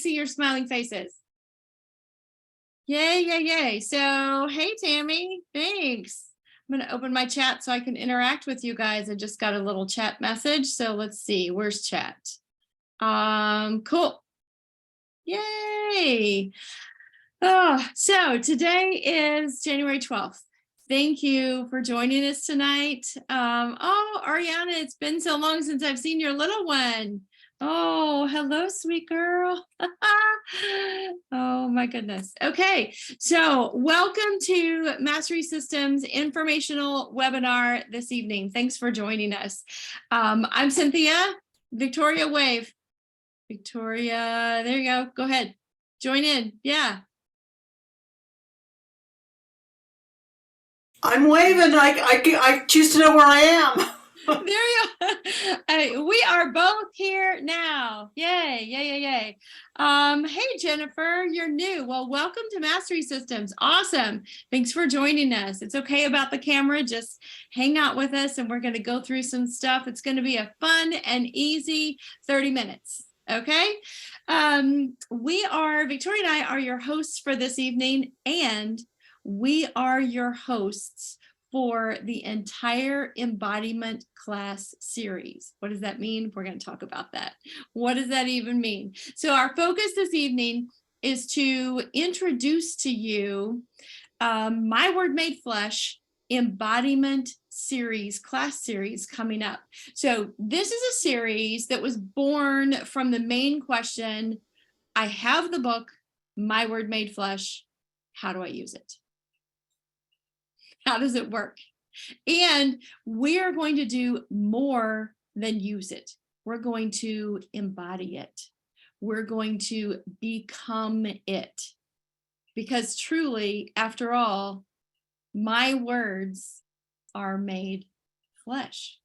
See your smiling faces. Yay, yay, yay. So, hey, Tammy, thanks. I'm going to open my chat so I can interact with you guys. I just got a little chat message. So let's see, where's chat? Cool. Yay. Oh, so today is January 12th. Thank you for joining us tonight. Oh, Ariana, it's been so long since I've seen your little one. Oh, hello, sweet girl. Oh, my goodness. Okay, so welcome to Mastery Systems informational webinar this evening. Thanks for joining us. I'm Cynthia. Victoria, wave. Victoria, there you go. Go ahead. Join in. Yeah. I'm waving. I choose to know where I am. There you are. We are both here now. Yay, yay, yay, yay. Hey, Jennifer, you're new. Well, welcome to Mastery Systems. Awesome. Thanks for joining us. It's okay about the camera. Just hang out with us and we're going to go through some stuff. It's going to be a fun and easy 30 minutes. Okay. Victoria and I are your hosts for this evening, and we are your hosts for the entire embodiment class series. What does that mean? We're going to talk about that. What does that even mean? So our focus this evening is to introduce to you My Word Made Flesh embodiment series, class series coming up. So this is a series that was born from the main question, I have the book, My Word Made Flesh. How do I use it? How does it work? And we are going to do more than use it. We're going to embody it. We're going to become it. Because truly, after all, my words are made flesh.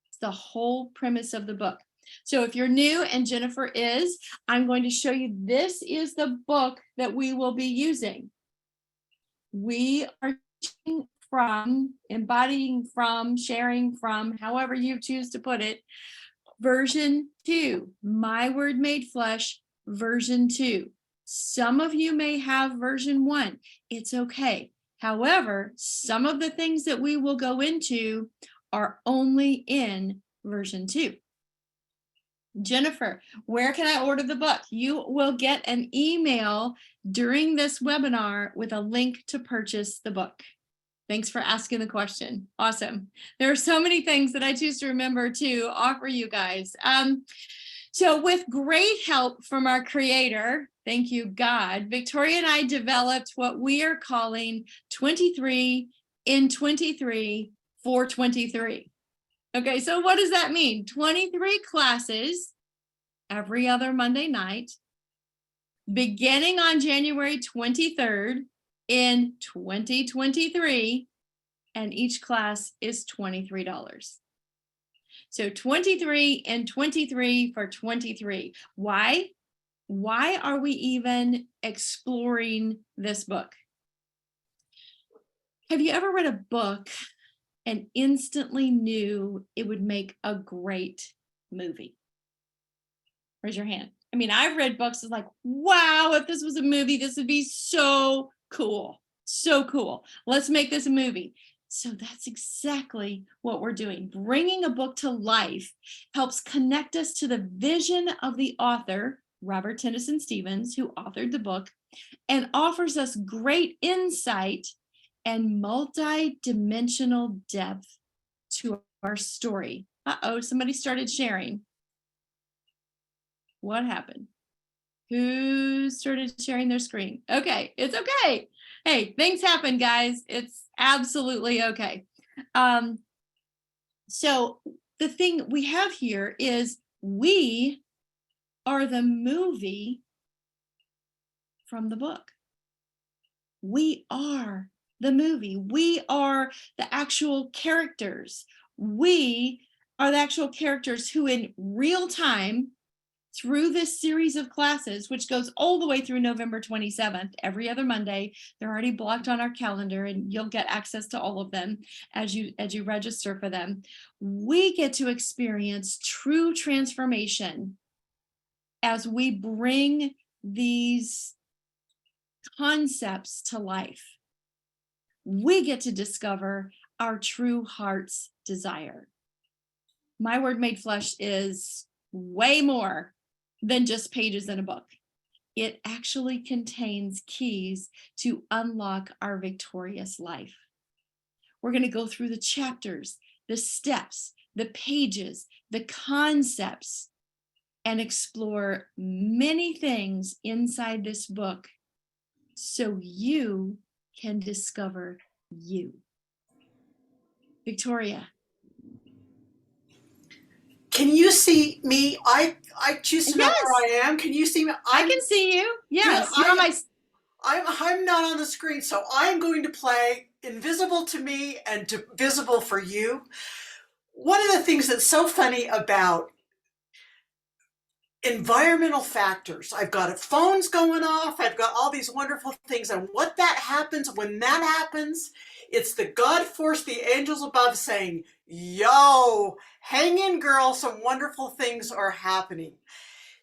It's the whole premise of the book. So if you're new, and Jennifer is, I'm going to show you, this is the book that we will be using. We are from, embodying from, sharing from, however you choose to put it, version 2, My Word Made Flesh, version 2. Some of you may have version 1. It's okay. However, some of the things that we will go into are only in version 2. Jennifer, where can I order the book? You will get an email during this webinar with a link to purchase the book. Thanks for asking the question. Awesome. There are so many things that I choose to remember to offer you guys. So with great help from our creator, thank you, God, Victoria and I developed what we are calling 23 in 23 for 23. Okay, so what does that mean? 23 classes every other Monday night, beginning on January 23rd in 2023, and each class is $23. So 23 and 23 for 23. Why? Why are we even exploring this book? Have you ever read a book and instantly knew it would make a great movie? Raise your hand. I mean, I've read books that's like, wow, if this was a movie, this would be so cool. So cool. Let's make this a movie. So that's exactly what we're doing. Bringing a book to life helps connect us to the vision of the author, Robert Tennyson Stevens, who authored the book, and offers us great insight and multi-dimensional depth to our story. Uh-oh, somebody started sharing. What happened? Who started sharing their screen? Okay, it's okay. Hey, things happen, guys. It's absolutely okay. So the thing we have here is we are the movie from the book. We are the movie. We are the actual characters. We are the actual characters who in real time, through this series of classes, which goes all the way through November 27th, every other Monday. They're already blocked on our calendar and you'll get access to all of them as you register for them. We get to experience true transformation as we bring these concepts to life, we get to discover our true heart's desire. My Word Made Flesh is way more than just pages in a book. It actually contains keys to unlock our victorious life. We're going to go through the chapters, the steps, the pages, the concepts, and explore many things inside this book so you can discover you. Victoria. Can you see me? I choose to know Yes. where I am. Can you see me? I can see you. Yes. Good. You're on my... I'm not on the screen, so I'm going to play invisible to me and visible for you. One of the things that's so funny about environmental factors, I've got phones going off, I've got all these wonderful things, and what that happens, when that happens, it's the God force, the angels above saying, yo, hang in, girl, some wonderful things are happening.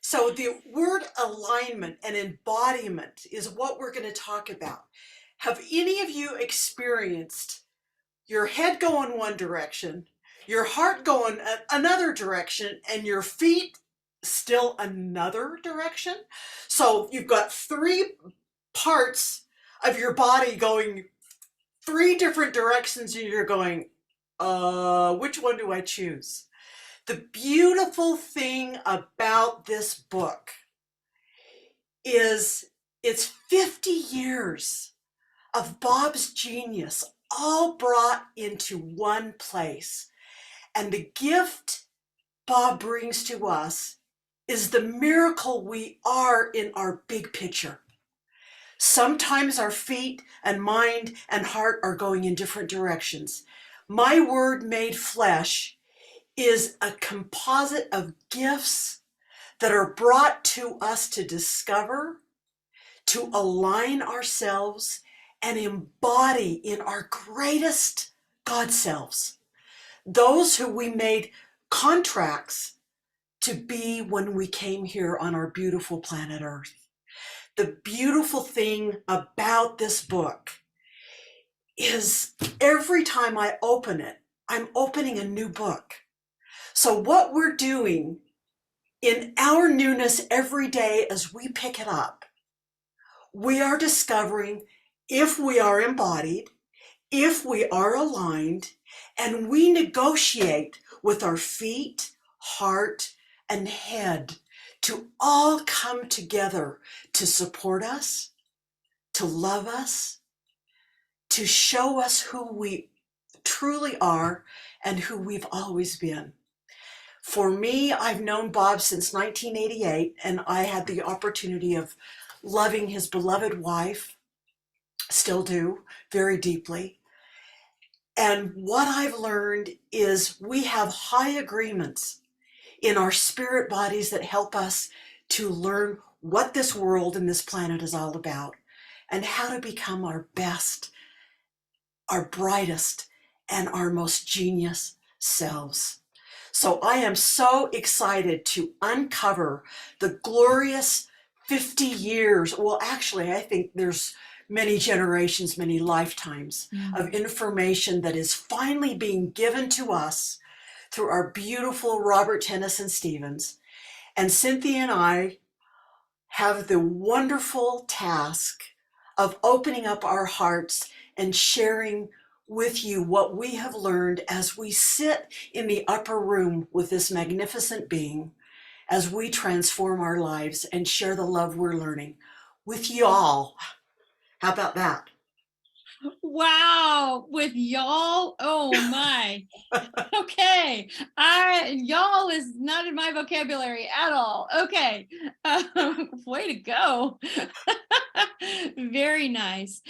So the word alignment and embodiment is what we're going to talk about. Have any of you experienced your head going one direction, your heart going another direction, and your feet still another direction? So you've got three parts of your body going three different directions, and you're going, which one do I choose? The beautiful thing about this book is it's 50 years of Bob's genius all brought into one place. And the gift Bob brings to us is the miracle we are in our big picture. Sometimes our feet and mind and heart are going in different directions. My Word Made Flesh is a composite of gifts that are brought to us to discover, to align ourselves, and embody in our greatest God selves, those who we made contracts to be when we came here on our beautiful planet Earth. The beautiful thing about this book is every time I open it, I'm opening a new book. So what we're doing in our newness every day as we pick it up, we are discovering if we are embodied, if we are aligned, and we negotiate with our feet, heart, and head to all come together to support us, to love us, to show us who we truly are and who we've always been. For me, I've known Bob since 1988, and I had the opportunity of loving his beloved wife, still do, very deeply. And what I've learned is we have high agreements in our spirit bodies that help us to learn what this world and this planet is all about and how to become our best, our brightest, and our most genius selves. So I am so excited to uncover the glorious 50 years. Well, actually, I think there's many generations, many lifetimes of information that is finally being given to us through our beautiful Robert Tennyson Stevens. And Cynthia and I have the wonderful task of opening up our hearts and sharing with you what we have learned as we sit in the upper room with this magnificent being, as we transform our lives and share the love we're learning with y'all. How about that? Wow, with y'all? Oh my. Okay. Y'all is not in my vocabulary at all. Okay. Way to go. Very nice.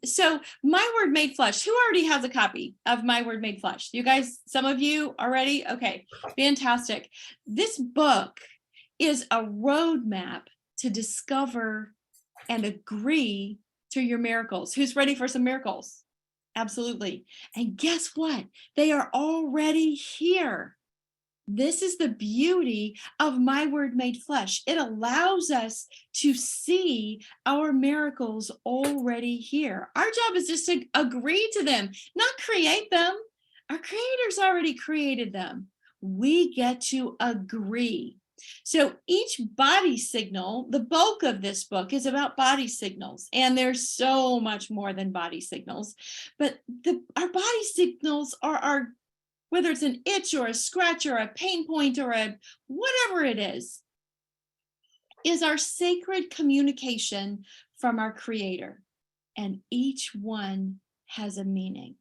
So My Word Made Flesh, who already has a copy of My Word Made Flesh? You guys, some of you already? Okay, fantastic. This book is a roadmap to discover and agree to your miracles. Who's ready for some miracles? Absolutely. And guess what? They are already here. This is the beauty of My Word Made Flesh. It allows us to see our miracles already here. Our job is just to agree to them, not create them. Our creators already created them. We get to agree. So each body signal, the bulk of this book is about body signals, and there's so much more than body signals, but our body signals are our, whether it's an itch or a scratch or a pain point or a whatever it is our sacred communication from our creator. And each one has a meaning.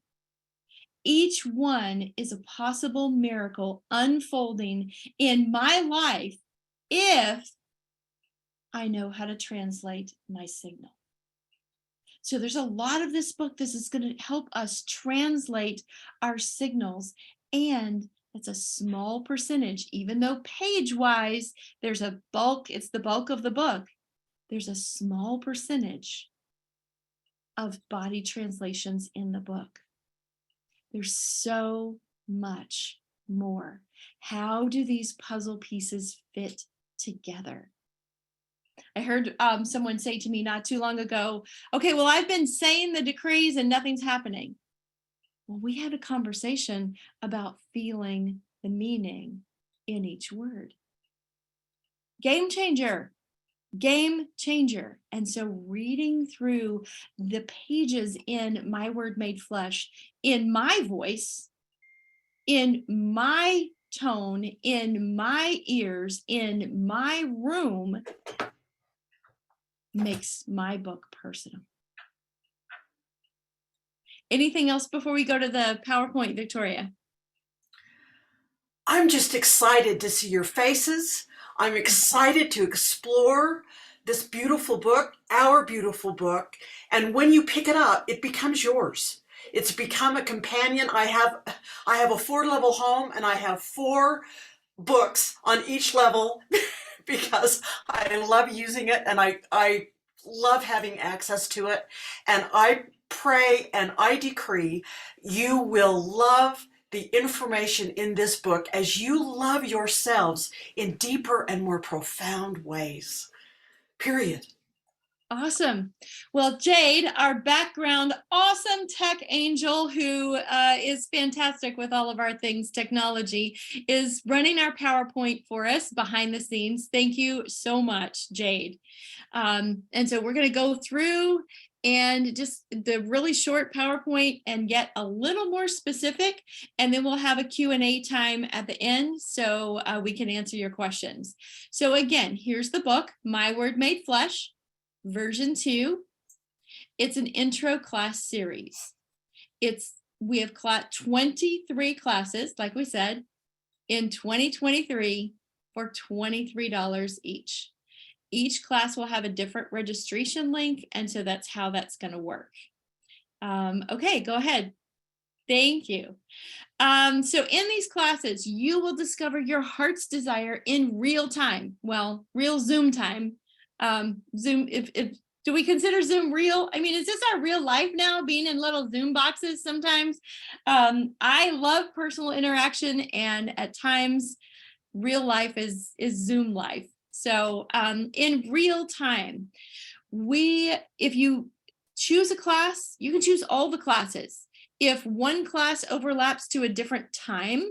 Each one is a possible miracle unfolding in my life if I know how to translate my signal. So there's a lot of this book. This is going to help us translate our signals. And it's a small percentage, even though page-wise, there's a bulk, it's the bulk of the book. There's a small percentage of body translations in the book. There's so much more. How do these puzzle pieces fit together? I heard someone say to me not too long ago, okay, well, I've been saying the decrees and nothing's happening. Well, we had a conversation about feeling the meaning in each word. Game changer, game changer. And so reading through the pages in My Word Made Flesh, in my voice, in my tone, in my ears, in my room, makes my book personal. Anything else before we go to the PowerPoint, Victoria? I'm just excited to see your faces. I'm excited to explore this beautiful book, our beautiful book. And when you pick it up, it becomes yours. It's become a companion. I have a 4-level home, and I have 4 books on each level because I love using it, and I love having access to it. And I pray and I decree you will love the information in this book as you love yourselves in deeper and more profound ways. Period. Awesome. Well, Jade, our background awesome tech angel who is fantastic with all of our things technology, is running our PowerPoint for us behind the scenes. Thank you so much, Jade. And so we're going to go through and just the really short PowerPoint and get a little more specific, and then we'll have a Q&A time at the end so we can answer your questions. So again, here's the book, My Word Made Flesh, version 2. It's an intro class series. We have 23 classes, like we said, in 2023 for $23 each. Each class will have a different registration link, and so that's how that's going to work. Okay, go ahead. Thank you. So in these classes, you will discover your heart's desire in real time. Well, real Zoom time. Zoom, if do we consider Zoom real? I mean, is this our real life now, being in little Zoom boxes sometimes? I love personal interaction, and at times, real life is Zoom life. So in real time, if you choose a class, you can choose all the classes. If one class overlaps to a different time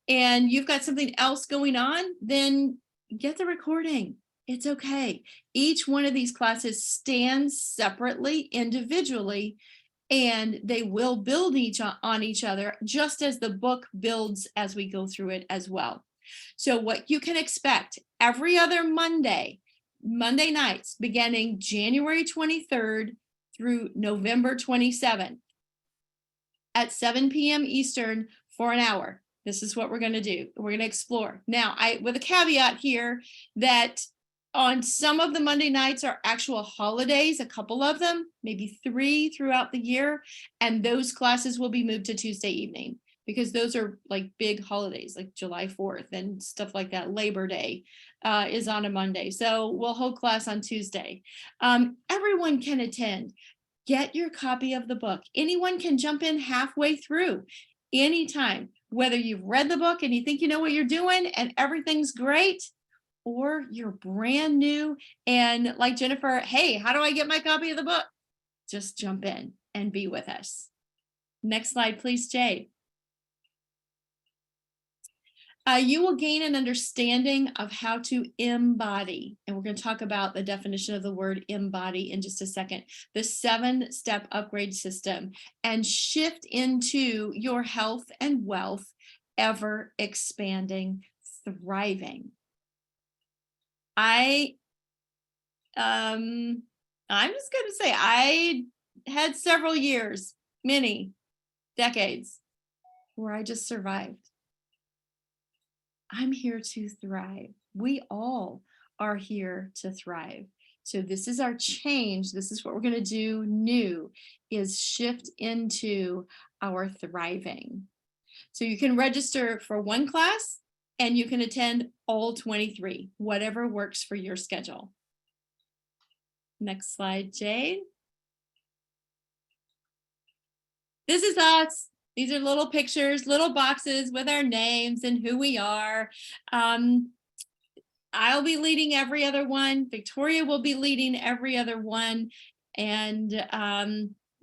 and you've got something else going on, then get the recording. It's okay. Each one of these classes stands separately, individually, and they will build on each other, just as the book builds as we go through it as well. So what you can expect every other Monday nights, beginning January 23rd through November 27th at 7 p.m. Eastern for an hour. This is what we're going to do. We're going to explore. Now, with a caveat here that on some of the Monday nights are actual holidays, a couple of them, maybe 3 throughout the year, and those classes will be moved to Tuesday evening, because those are like big holidays, like July 4th and stuff like that. Labor Day is on a Monday. So we'll hold class on Tuesday. Everyone can attend. Get your copy of the book. Anyone can jump in halfway through anytime. Whether you've read the book and you think you know what you're doing and everything's great, or you're brand new and like Jennifer, hey, how do I get my copy of the book? Just jump in and be with us. Next slide, please, Jade. You will gain an understanding of how to embody. And we're going to talk about the definition of the word embody in just a second. The 7-step upgrade system, and shift into your health and wealth, ever expanding, thriving. I'm just going to say I had several years, many decades, where I just survived. I'm here to thrive. We all are here to thrive. So this is our change. This is what we're going to do new, is shift into our thriving. So you can register for one class and you can attend all 23, whatever works for your schedule. Next slide, Jade. This is us. These are little pictures, little boxes with our names and who we are. I'll be leading every other one. Victoria will be leading every other one. And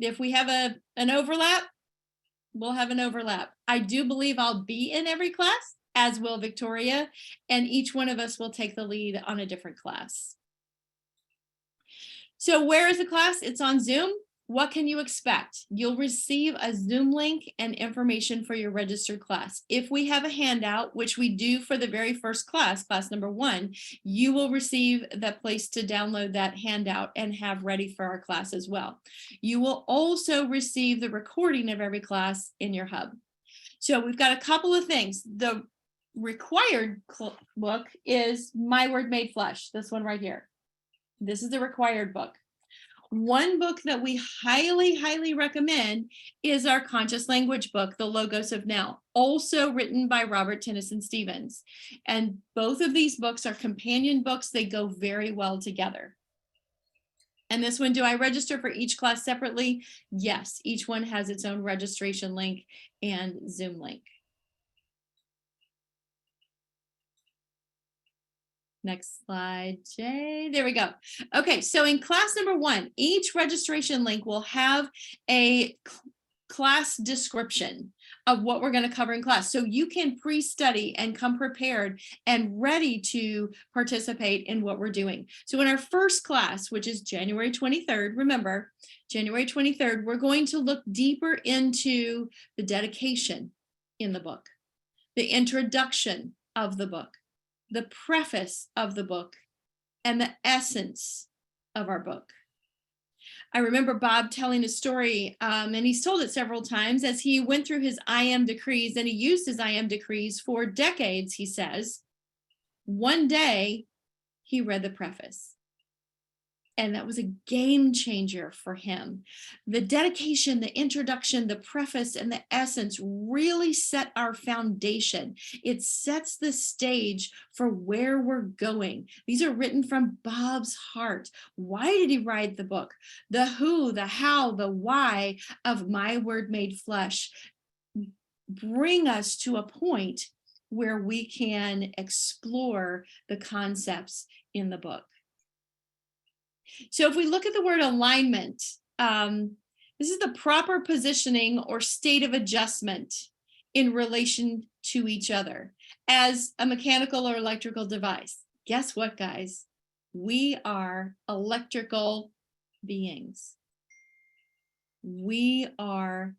if we have an overlap, we'll have an overlap. I do believe I'll be in every class, as will Victoria, and each one of us will take the lead on a different class. So where is the class? It's on Zoom. What can you expect? You'll receive a Zoom link and information for your registered class. If we have a handout, which we do for the very first class, class number 1, you will receive the place to download that handout and have ready for our class as well. You will also receive the recording of every class in your hub. So we've got a couple of things. The required book is My Word Made Flesh, this one right here. This is the required book. One book that we highly, highly recommend is our conscious language book, The Logos of Now, also written by Robert Tennyson Stevens. And both of these books are companion books. They go very well together. And this one, do I register for each class separately? Yes, each one has its own registration link and Zoom link. Next slide, Jay. There we go. Okay, so in class number 1, each registration link will have a class description of what we're going to cover in class. So you can pre-study and come prepared and ready to participate in what we're doing. So in our first class, which is January 23rd, remember, January 23rd, we're going to look deeper into the dedication in the book, the introduction of the book, the preface of the book, and the essence of our book. I remember Bob telling a story, and he's told it several times, as he went through his I am decrees, and he used his I am decrees for decades, he says. One day, he read the preface. And that was a game changer for him. The dedication, the introduction, the preface, and the essence really set our foundation. It sets the stage for where we're going. These are written from Bob's heart. Why did he write the book? The who, the how, the why of My Word Made Flesh bring us to a point where we can explore the concepts in the book. So if we look at the word alignment, this is the proper positioning or state of adjustment in relation to each other as a mechanical or electrical device. Guess what, guys? We are electrical beings. We are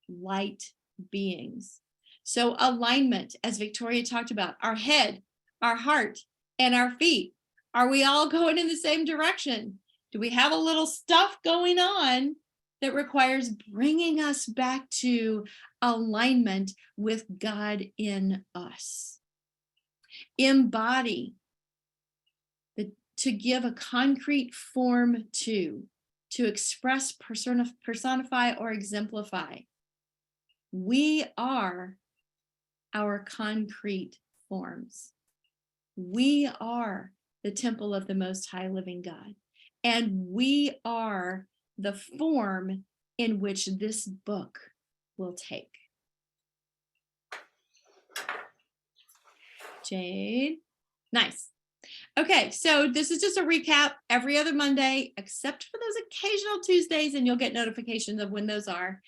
light beings. So alignment, as Victoria talked about, our head, our heart, and our feet. Are we all going in the same direction? Do we have a little stuff going on that requires bringing us back to alignment with God in us? Embody, to give a concrete form to express, personify, or exemplify. We are our concrete forms. We are the temple of the Most High Living God. And we are the form in which this book will take. Jade. Nice. Okay, so this is just a recap every other Monday, except for those occasional Tuesdays, and you'll get notifications of when those are.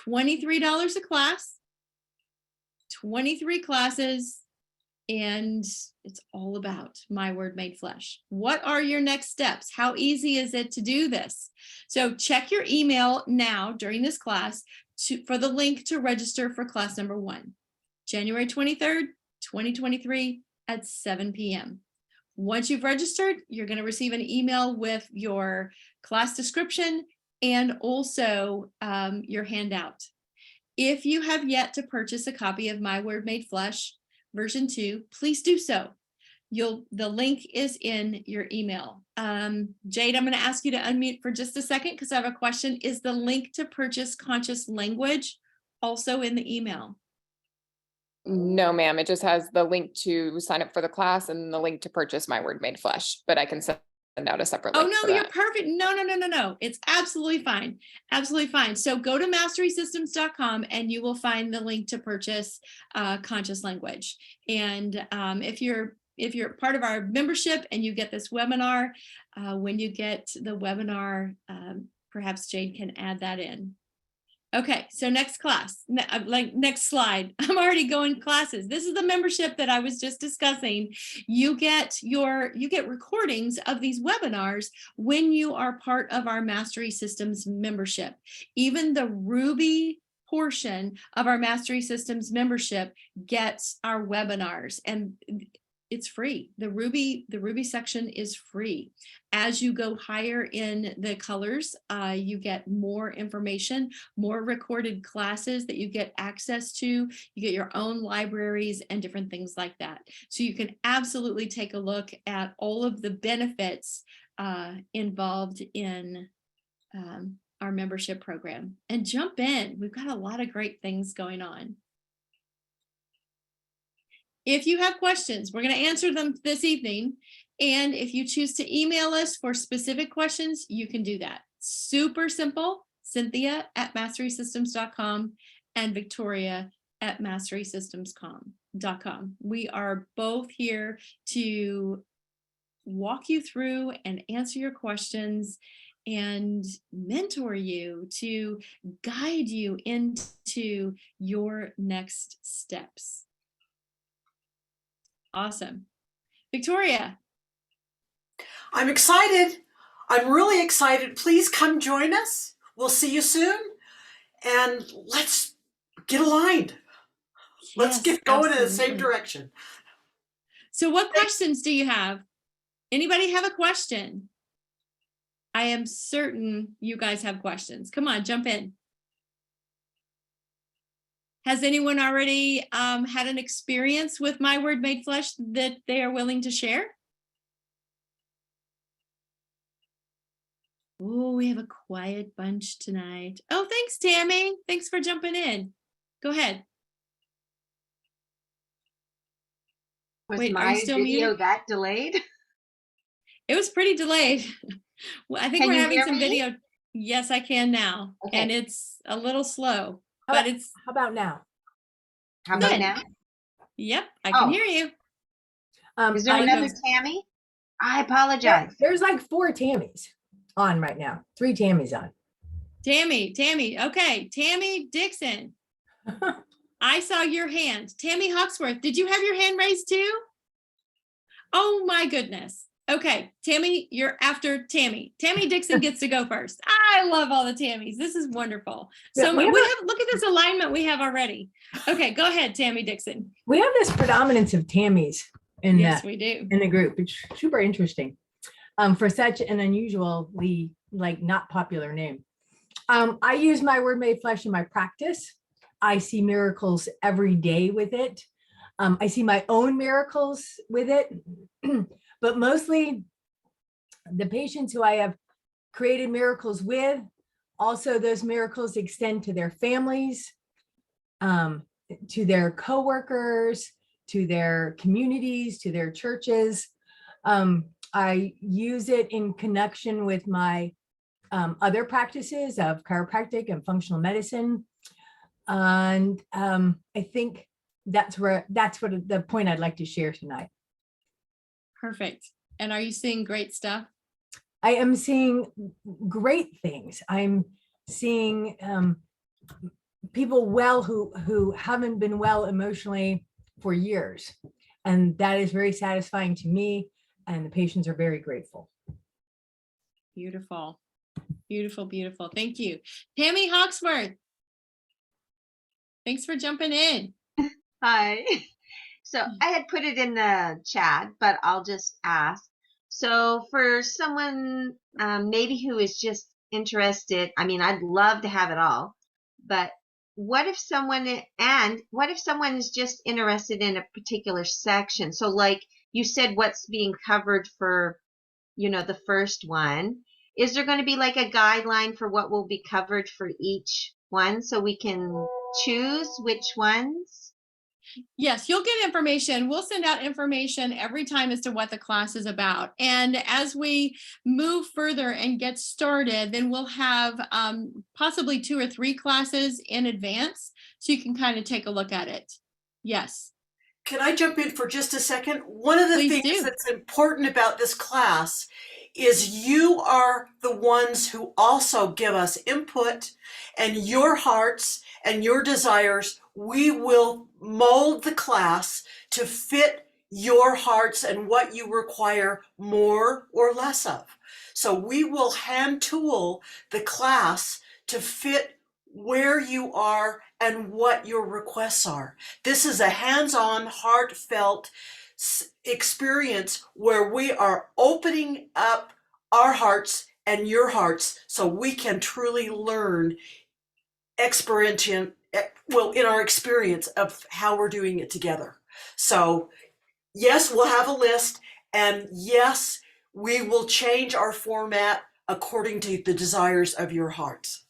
$23 a class, 23 classes, and it's all about My Word Made Flesh. What are your next steps? How easy is it to do this? So check your email now during this class for the link to register for class number 1, January 23rd, 2023 at 7 p.m. Once you've registered, you're going to receive an email with your class description and also your handout. If you have yet to purchase a copy of My Word Made Flesh version 2, please do so. The link is in your email. Jade, I'm going to ask you to unmute for just a second because I have a question. Is the link to purchase Conscious Language also in the email? No, ma'am. It just has the link to sign up for the class and the link to purchase My Word Made Flesh, but I can send out a separate link. Oh, no, you're perfect. No. It's absolutely fine. Absolutely fine. So go to masterysystems.com and you will find the link to purchase Conscious Language. And if you're part of our membership and you get this webinar, when you get the webinar, perhaps Jade can add that in. Okay, so next class, next slide. I'm already going classes. This is the membership that I was just discussing. You get recordings of these webinars when you are part of our Mastery Systems membership. Even the Ruby portion of our Mastery Systems membership gets our webinars, and it's free. The Ruby section is free. As you go higher in the colors, you get more information, more recorded classes that you get access to. You get your own libraries and different things like that. So you can absolutely take a look at all of the benefits involved in our membership program and jump in. We've got a lot of great things going on. If you have questions, we're going to answer them this evening. And if you choose to email us for specific questions, you can do that. Super simple, Cynthia@masterysystems.com and Victoria@masterysystems.com. We are both here to walk you through and answer your questions and mentor you, to guide you into your next steps. Awesome. Victoria. I'm excited. I'm really excited. Please come join us. We'll see you soon. And let's get aligned. Let's get going in the same direction. So what questions do you have? Anybody have a question? I am certain you guys have questions. Come on, jump in. Has anyone already had an experience with My Word Made Flesh that they are willing to share? Oh, we have a quiet bunch tonight. Oh, thanks, Tammy. Thanks for jumping in. Go ahead. Was Wait, my are you still video muted? that delayed? It was pretty delayed. Well, I think Can we're you having hear some me? video. Yes, I can now. Okay. And it's a little slow, How but about- it's How about now? How about Good. now? Yep, I can Oh. hear you. Is there I another goes- Tammy? I apologize. There's like 4 Tammys on right now. 3 Tammys on. Tammy. Okay, Tammy Dixon. I saw your hand. Tammy Hawksworth, did you have your hand raised too? Oh my goodness. Okay, Tammy, you're after Tammy. Tammy Dixon gets to go first. I love all the Tammys. This is wonderful. Yeah, So we we have have, look at this alignment we have already. Okay, go ahead, Tammy Dixon. We have this predominance of Tammys in Yes, we do. the group. It's super interesting for such an unusually not popular name. I use My Word Made Flesh in my practice. I see miracles every day with it. I see my own miracles with it, but mostly the patients who I have created miracles with, also those miracles extend to their families, to their coworkers, to their communities, to their churches. I use it in connection with my other practices of chiropractic and functional medicine. And I think that's what the point I'd like to share tonight. Perfect. And are you seeing great stuff? I am seeing great things. I'm seeing people well who haven't been well emotionally for years. And that is very satisfying to me. And the patients are very grateful. Beautiful. Beautiful, beautiful. Thank you. Tammy Hawksworth. Thanks for jumping in. Hi. So I had put it in the chat, but I'll just ask. So for someone maybe who is just interested, I mean, I'd love to have it all, but what if someone is just interested in a particular section? So like you said, what's being covered for, the first one, is there going to be like a guideline for what will be covered for each one so we can choose which ones? Yes, you'll get information. We'll send out information every time as to what the class is about. And as we move further and get started, then we'll have possibly 2 or 3 classes in advance so you can kind of take a look at it. Yes. Can I jump in for just a second? One of the Please things do. that's important about this class is you are the ones who also give us input, and your hearts and your desires. We will mold the class to fit your hearts and what you require more or less of. So we will hand tool the class to fit where you are and what your requests are. This is a hands-on, heartfelt experience where we are opening up our hearts and your hearts so we can truly learn in our experience of how we're doing it together. So yes, we'll have a list, and yes, we will change our format according to the desires of your hearts.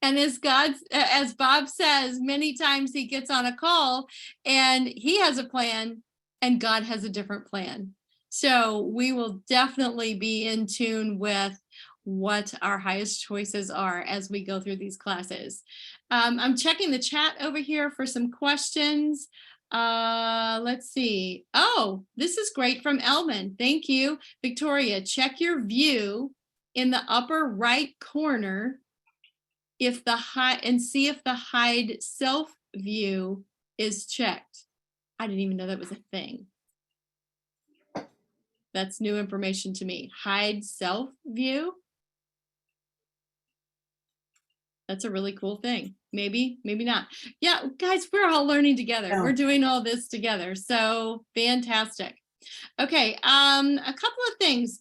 And as Bob says, many times he gets on a call and he has a plan and God has a different plan. So we will definitely be in tune with what our highest choices are as we go through these classes. I'm checking the chat over here for some questions. Let's see. Oh, this is great from Elvin. Thank you. Victoria, check your view in the upper right corner and see if the hide self view is checked. I didn't even know that was a thing. That's new information to me. Hide self view. That's a really cool thing. Maybe, maybe not. Yeah, guys, we're all learning together. Yeah. We're doing all this together. So fantastic. Okay, a couple of things.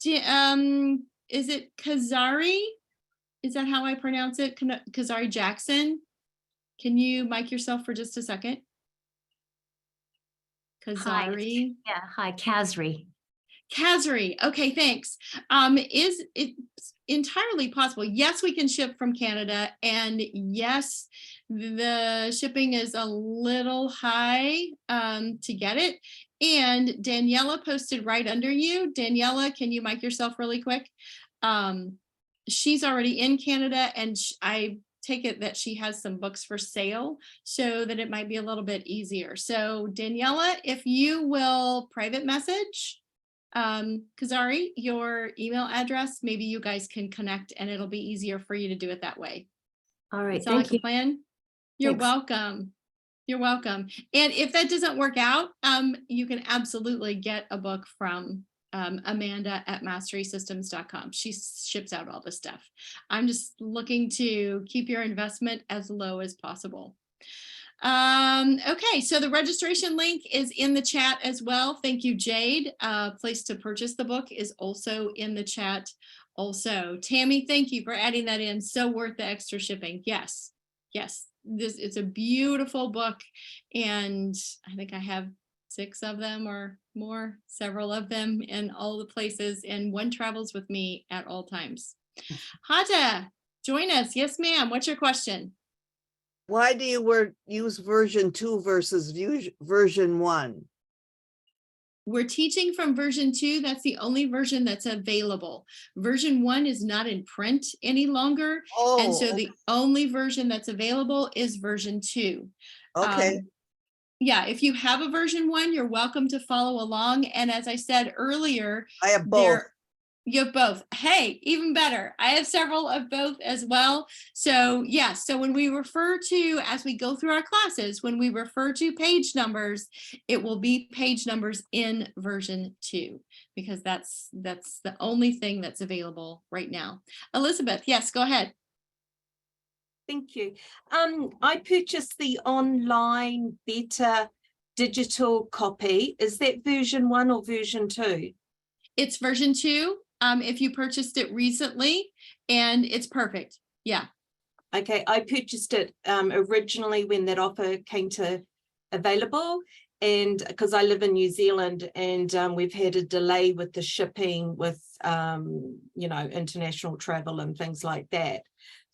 Is it Kazari? Is that how I pronounce it? Kazari Jackson? Can you mic yourself for just a second? Kazari. Hi, Kazri. Kazri. Okay, thanks. Is it entirely possible? Yes, we can ship from Canada, and yes, the shipping is a little high to get it. And Daniela posted right under you. Daniela, can you mic yourself really quick? She's already in Canada, and I take it that she has some books for sale so that it might be a little bit easier. So Daniela, if you will private message Kazari your email address, maybe you guys can connect and it'll be easier for you to do it that way. All right, Sound like thank you. a plan? You're Thanks. welcome. You're welcome. And if that doesn't work out, you can absolutely get a book from Amanda at masterysystems.com. She ships out all this stuff. I'm just looking to keep your investment as low as possible. Okay, so the registration link is in the chat as well. Thank you, Jade. Place to purchase the book is also in the chat. Also, Tammy, thank you for adding that in. So worth the extra shipping. Yes, yes. It's a beautiful book, and I think I have 6 of them or more, several of them in all the places, and one travels with me at all times. Haja, join us. Yes, ma'am. What's your question? Why do you use version 2 versus version 1? We're teaching from version 2. That's the only version that's available. Version 1 is not in print any longer. Oh, And so the only version that's available is version 2. Okay, Yeah, if you have a version 1, you're welcome to follow along. And as I said earlier, I have both. You have both. Hey, even better. I have several of both as well. So yes, so when we refer to, as we go through our classes, when we refer to page numbers, it will be page numbers in version 2, because that's the only thing that's available right now. Elizabeth, yes, go ahead. Thank you. I purchased the online beta digital copy. Is that version 1 or version 2? It's version 2. If you purchased it recently, and it's perfect. Yeah. Okay, I purchased it originally when that offer came to available, and because I live in New Zealand, and we've had a delay with the shipping with international travel and things like that.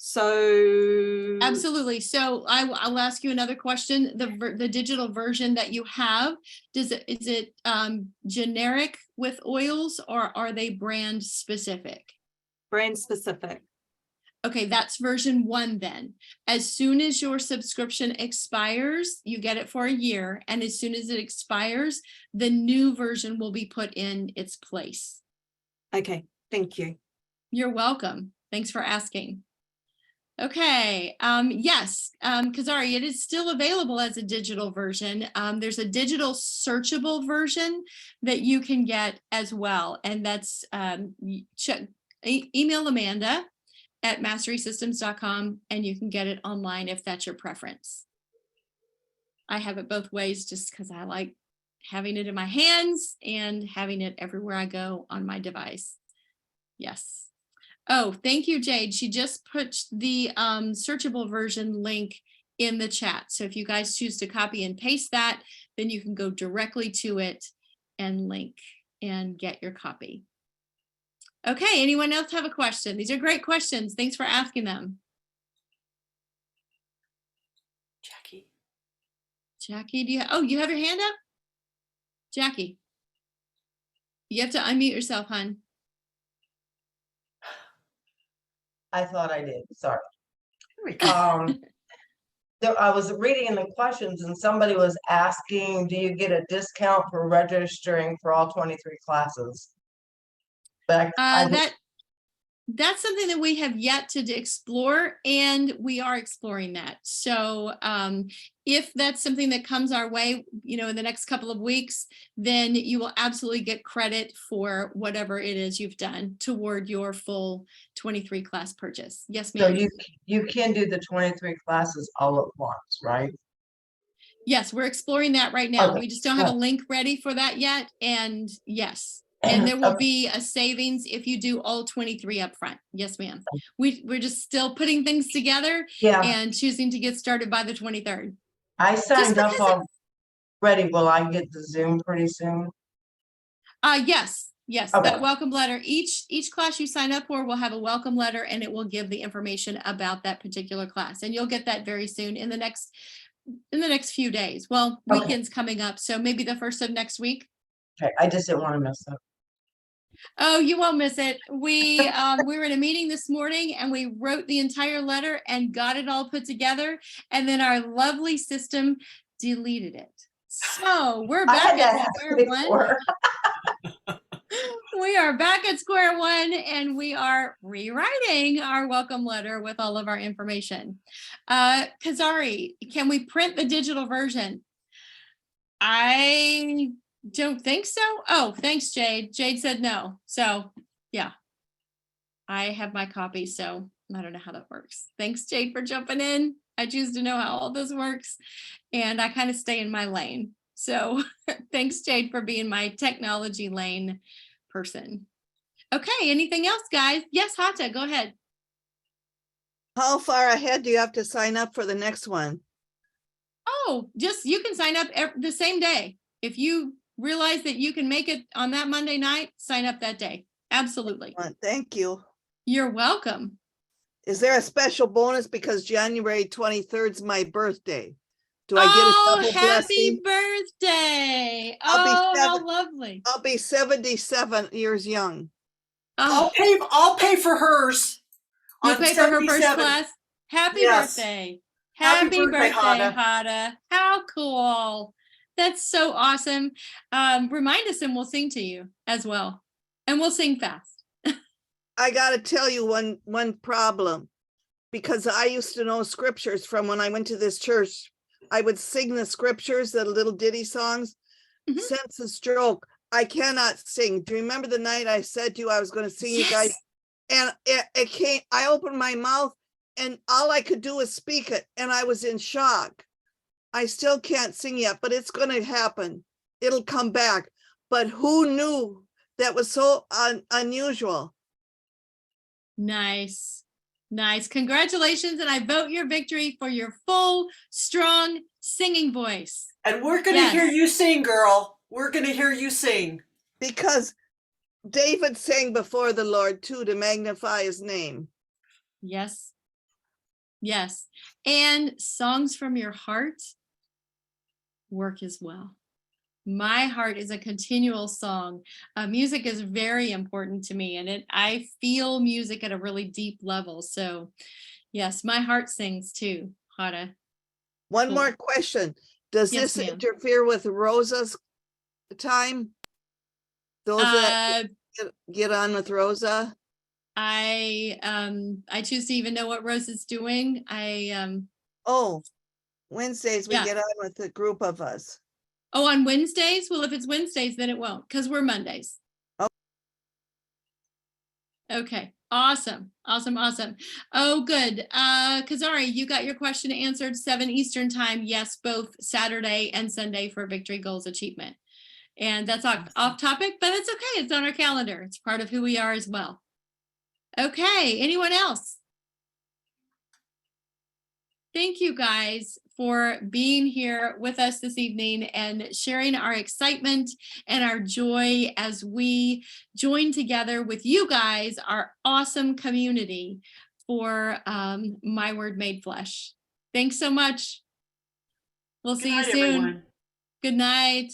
So Absolutely. So I'll ask you another question. The digital version that you have, is it generic with oils, or are they brand specific? brand specific. Okay, that's version 1 then. As soon as your subscription expires, you get it for a year. And as soon as it expires, the new version will be put in its place. Okay, thank you. You're welcome. Thanks for asking. Okay, yes, Kazari, it is still available as a digital version. There's a digital searchable version that you can get as well. And that's email Amanda at masterysystems.com, and you can get it online if that's your preference. I have it both ways just because I like having it in my hands and having it everywhere I go on my device. Yes. Oh, thank you, Jade. She just put the searchable version link in the chat. So if you guys choose to copy and paste that, then you can go directly to it and link and get your copy. Okay, anyone else have a question? These are great questions. Thanks for asking them. Jackie, do you you have your hand up? Jackie, you have to unmute yourself, hon. I thought I did, sorry. There we go. I was reading in the questions and somebody was asking, do you get a discount for registering for all 23 classes? But That's something that we have yet to explore, and we are exploring that. So if that's something that comes our way, in the next couple of weeks, then you will absolutely get credit for whatever it is you've done toward your full 23 class purchase. Yes, ma'am. so you can do the 23 classes all at once, right? Yes, we're exploring that right now. Okay. We just don't have a link ready for that yet. And yes. And there will be a savings if you do all 23 up front. Yes, ma'am. We're just still putting things together and choosing to get started by the 23rd. I signed up already. Will I get the Zoom pretty soon? Yes. Okay. That welcome letter. Each class you sign up for will have a welcome letter, and it will give the information about that particular class. And you'll get that very soon in the next few days. Well, weekend's coming up, so maybe the first of next week. Okay, I just didn't want to miss it. Oh, you won't miss it. We were in a meeting this morning, and we wrote the entire letter and got it all put together, and then our lovely system deleted it. So we're back at square one. We are back at square one, and we are rewriting our welcome letter with all of our information. Kazari, can we print the digital version? I don't think so. Oh, thanks, Jade. Jade said no. So yeah, I have my copy, so I don't know how that works. Thanks, Jade, for jumping in. I choose to know how all this works, and I kind of stay in my lane. So thanks, Jade, for being my technology lane person. Okay, anything else, guys? Yes, Hata, go ahead. How far ahead do you have to sign up for the next one? Oh, you can sign up the same day. If you realize that you can make it on that Monday night, sign up that day. Absolutely. Thank you. You're welcome. Is there a special bonus because January 23rd is my birthday? Do I get a double happy blessing? birthday. How lovely. I'll be 77 years young. Oh, I'll pay for hers. you'll on pay for her first 77. class. Happy Yes. birthday. Happy birthday, Hada. Hada. How cool. That's so awesome. Remind us and we'll sing to you as well. And we'll sing fast. I gotta tell you one problem, because I used to know scriptures from when I went to this church. I would sing the scriptures, the little ditty songs. Mhm. Since the stroke, I cannot sing. Do you remember the night I said to you I was going to sing you guys? And it came, I opened my mouth and all I could do was speak it. And I was in shock. I still can't sing yet, but it's going to happen. It'll come back. But who knew that was so unusual? Nice. Nice. Congratulations. And I vote your victory for your full, strong singing voice. And we're going to hear you sing, girl. We're going to hear you sing. Because David sang before the Lord too, to magnify his name. Yes. Yes. And songs from your heart work as well. My heart is a continual song. Music is very important to me, and I feel music at a really deep level. So yes, my heart sings too, Hada. One more question. Does Yes, this ma'am. interfere with Rosa's time? Those that get on with Rosa? I choose to even know what Rose is doing. Oh, Wednesdays we Yeah. get on with a group of us. Oh, on Wednesdays? Well, if it's Wednesdays, then it won't, because we're Mondays. Oh. Okay. Awesome. Awesome. Awesome. Oh, good. Kazari, you got your question answered 7 Eastern time. Yes, both Saturday and Sunday for Victory Goals Achievement. And that's off topic, but it's okay. It's on our calendar. It's part of who we are as well. Okay. Anyone else? Thank you guys for being here with us this evening and sharing our excitement and our joy as we join together with you guys, our awesome community, for My Word Made Flesh. Thanks so much. We'll see you soon. Everyone. Good night.